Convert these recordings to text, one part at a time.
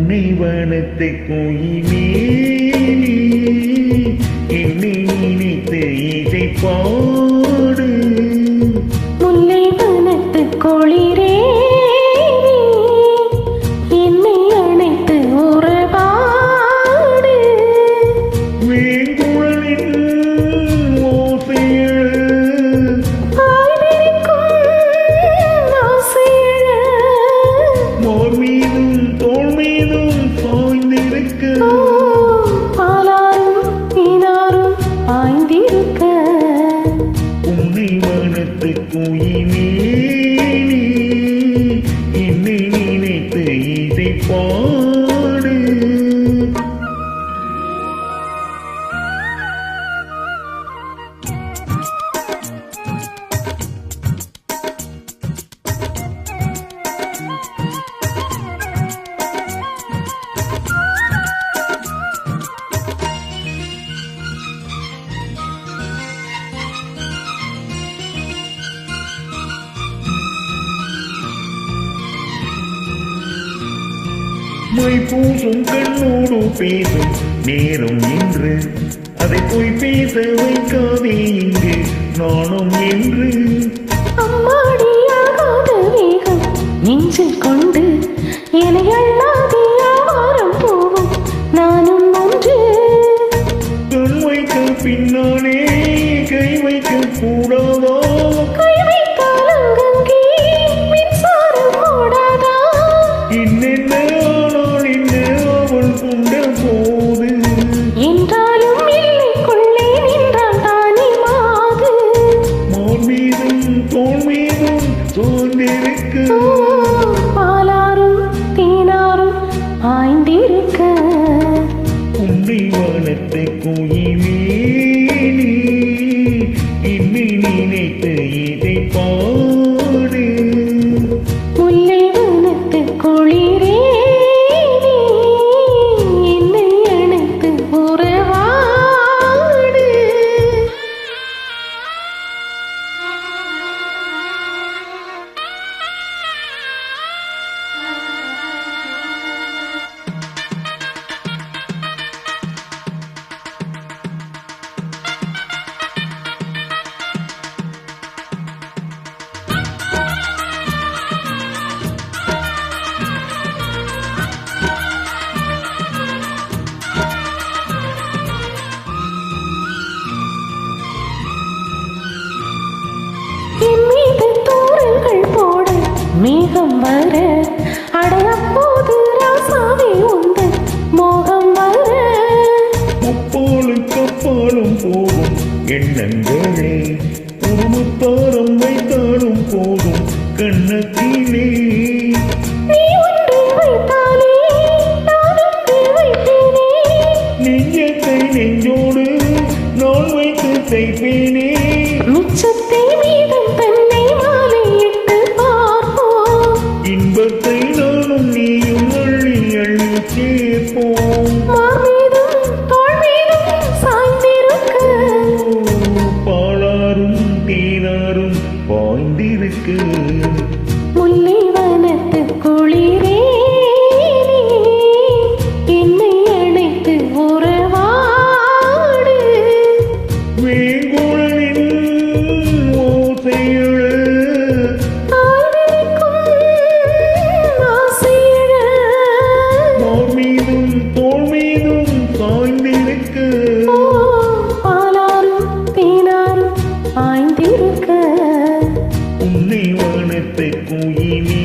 உன்னை வனத்தை கோயிலே என்னை நினைத்து இதை பாடு. முல்லை வனத்து கோளிரே என்னை அணைத்து உறவாடு. வேங்குழலின் ஓசையழ மோர் மீதும் தோள் மீதும் சாய்ந்திருக்க பாலாரும் நீனாரும் பாய்ந்திருக்க. உன்னை வனத்து கோயிலே என்னை நினைத்து இதை பாடு. மை பூசும் கண்ணோடு பேசும் நேரம் என்று அதை போய் பேச வைக்காதே இங்கு நானும் என்று. அம்மாடியாகாத வேகம் நெஞ்சில் கொண்டு என்னை அள்ளாதே ஆவாரம் போவும் நானும் ஒன்று. கண் வைக்க பின்னாலே கை வைக்க கூடாதா? கை வைத்தால் அங்கங்கே மின்சாரம் ஓடாதா? என்னென்ன ஆனால் என்ன அவள் கொண்ட போது என்றாலும் எல்லைக்குள்ளே நின்றால் தானே மாது. மார் மீதும் தோல் மீதும் சோர்ந்திருக்க பாலாரும் தேனாரும் ஆய்ந்திருக்க. உன்னை வனத்தை கோயிலே என்னை நினைத்து இதை பாடு. முல்லை வனத்து குளிரே என்னை அணைத்து உறவாடு. என் மீது தூரல்கள் போட மேகம் வர அடையப்போது ராசாவே உந்தன் மோகம் வர. முப்பாலும் கப்பாலும் போகும் எண்ணங்களே ஒரு முத்தாரம் வைத்தாலும் போதும் கண்ணத்திலே. நீ ஒன்று வைத்தாலே நான் ஒன்று வைத்தேனே. நெஞ்சத்தை நெஞ்சோடு நான் வைத்து தைப்பேனே. மிச்சத்தை மீதம் தன்னை மாலையிட்டு பார்ப்போம். இன்பத்தை நானும் நீயும் அள்ளி அள்ளி சேர்ப்போம். மார் மீதும் தோள் மீதும் சாய்ந்திருக்க. பாலாரும் தேனாரும் பாய்ந்திருக்க. முல்லை வனத்து குளிரே என்னை அணைத்து உறவாடு. வேங்குழலின் ஓசையழ ஆசையிழ மார் மீதும் தோள் மீதும் சாய்ந்திருக்க. பாலாரும் தேனாரும் ஆய்ந்திருக்க. உன்னை வனத்தை கோயிலே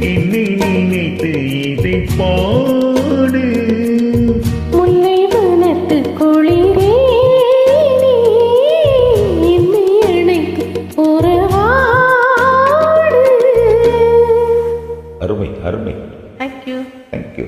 என்னை நினைத்து இதை பாடு. முல்லை வனத்து குளிரே என்னை அணைத்து உறவாடு. அருமை அருமை. Thank you. தேங்க்யூ.